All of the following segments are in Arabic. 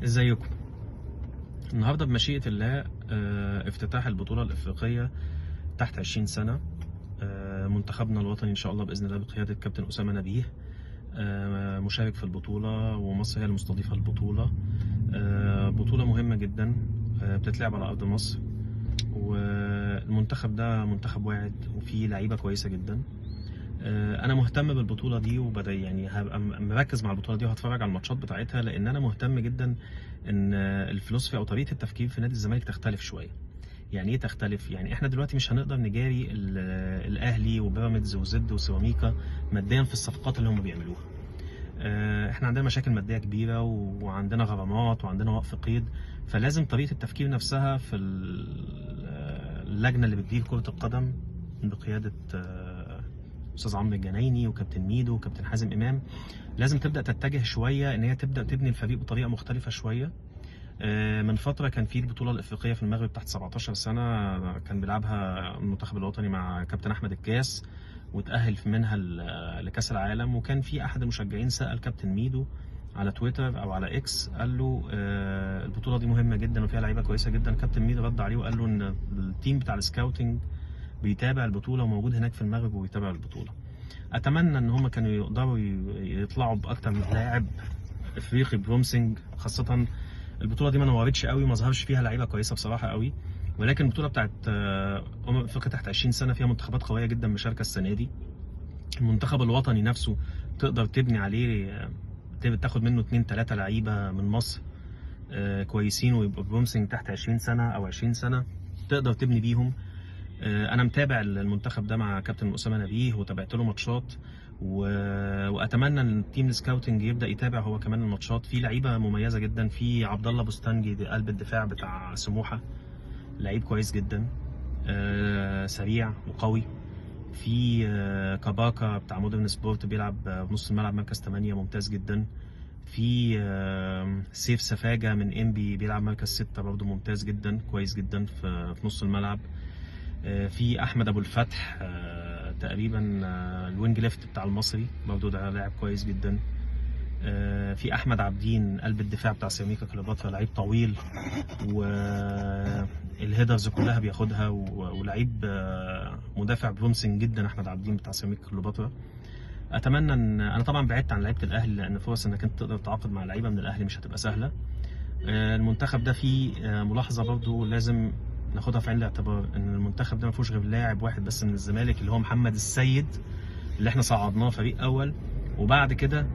ازيكم؟ النهارده بمشيئة الله افتتاح البطولة الإفريقية تحت 20 سنة. منتخبنا الوطني إن شاء الله بإذن الله بقيادة كابتن أسامة نبيه مشارك في البطولة، ومصر هي المستضيفة البطولة. بطولة مهمة جدا بتتلعب على أرض مصر، والمنتخب ده منتخب واعد وفيه لعيبة كويسة جدا. انا مهتم بالبطوله دي، وبدا يعني هبقى مركز مع البطوله دي وهتفرج على الماتشات بتاعتها، لان انا مهتم جدا ان الفلوسفي او طريقه التفكير في نادي الزمالك تختلف شويه. يعني ايه تختلف؟ يعني احنا دلوقتي مش هنقدر نجاري الاهلي وبيراميدز وزد وسيراميكا ماديا في الصفقات اللي هم بيعملوها. احنا عندنا مشاكل ماديه كبيره، وعندنا غرامات، وعندنا وقف قيد، فلازم طريقه التفكير نفسها في اللجنه اللي بتدير كره القدم بقياده استاذ عمرو الجنايني وكابتن ميدو وكابتن حازم امام لازم تبدا تتجه شويه ان هي تبدا تبني الفريق بطريقه مختلفه شويه. من فتره كان في البطوله الافريقيه في المغرب تحت 17 سنه، كان بيلعبها المنتخب الوطني مع كابتن احمد الكاس، وتاهل منها لكاس العالم. وكان في احد المشجعين سال كابتن ميدو على تويتر او على اكس، قال له البطوله دي مهمه جدا وفيها لعيبه كويسه جدا. كابتن ميدو رد عليه وقال له ان التيم بتاع السكاوتنج بيتابع البطوله وموجود هناك في المغرب وبيتابع البطوله. اتمنى ان هم كانوا يقدروا يطلعوا باكتر من لاعب افريقي برومسنج، خاصه البطوله دي ما نورتش قوي وما ظهرش فيها لعيبه كويسه بصراحه قوي، ولكن البطوله بتاعت افريقيا تحت 20 سنه فيها منتخبات قويه جدا مشاركه السنه دي. المنتخب الوطني نفسه تقدر تبني عليه، تاخد منه 2-3 لعيبه من مصر كويسين ويبقوا برومسنج تحت 20 سنه او 20 سنه تقدر تبني بيهم. انا متابع المنتخب ده مع كابتن اسامه نبيه وتابعت له ماتشات، واتمنى ان التيم السكاوتنج يبدا يتابع هو كمان الماتشات. في لعيبه مميزه جدا، في عبد الله بوستانجي قلب الدفاع بتاع سموحه، لعيب كويس جدا سريع وقوي. في كاباكا بتاع مودرن سبورت بيلعب بنص الملعب مركز 8 ممتاز جدا. في سيف سفاجه من انبي بيلعب مركز 6 برضه ممتاز جدا كويس جدا في نص الملعب. في احمد ابو الفتح تقريبا الوينج ليفت بتاع المصري برضه ده لاعب كويس جدا. في احمد عابدين قلب الدفاع بتاع سيراميكا كليوباترا، لعيب طويل والهيدرز كلها بياخدها، ولعيب مدافع برومسنج جدا احمد عابدين بتاع سيراميكا كليوباترا. اتمنى ان انا طبعا بعدت عن لعيبه الاهلي، لان فرص انك انت تقدر تتعاقد مع لعيبه من الاهلي مش هتبقى سهله. المنتخب ده فيه ملاحظه برضه لازم ناخدها في عين الاعتبار، ان المنتخب ده ما فيهوش غير لاعب واحد بس من الزمالك اللي هو محمد السيد، اللي احنا صعدناه فريق اول، وبعد كده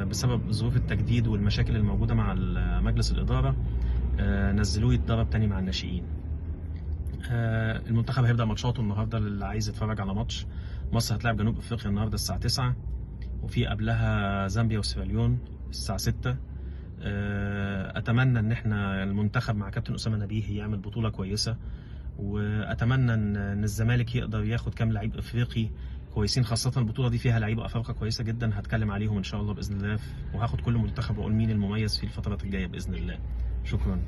بسبب ظروف التجديد والمشاكل الموجوده مع مجلس الاداره نزلوه يتدرب تاني مع الناشئين. المنتخب هيبدا ماتشاته النهارده، اللي عايز يتفرج على ماتش مصر هتلاعب جنوب افريقيا النهارده الساعه 9، وفي قبلها زامبيا وسيراليون الساعه 6. اتمنى ان احنا المنتخب مع كابتن اسامه نبيه يعمل بطوله كويسه، واتمنى ان الزمالك يقدر ياخد كام لعيب افريقي كويسين، خاصه البطوله دي فيها لعيبه افارقه كويسه جدا هتكلم عليهم ان شاء الله باذن الله، وهاخد كل منتخب واقول مين المميز في الفترات الجايه باذن الله. شكرا.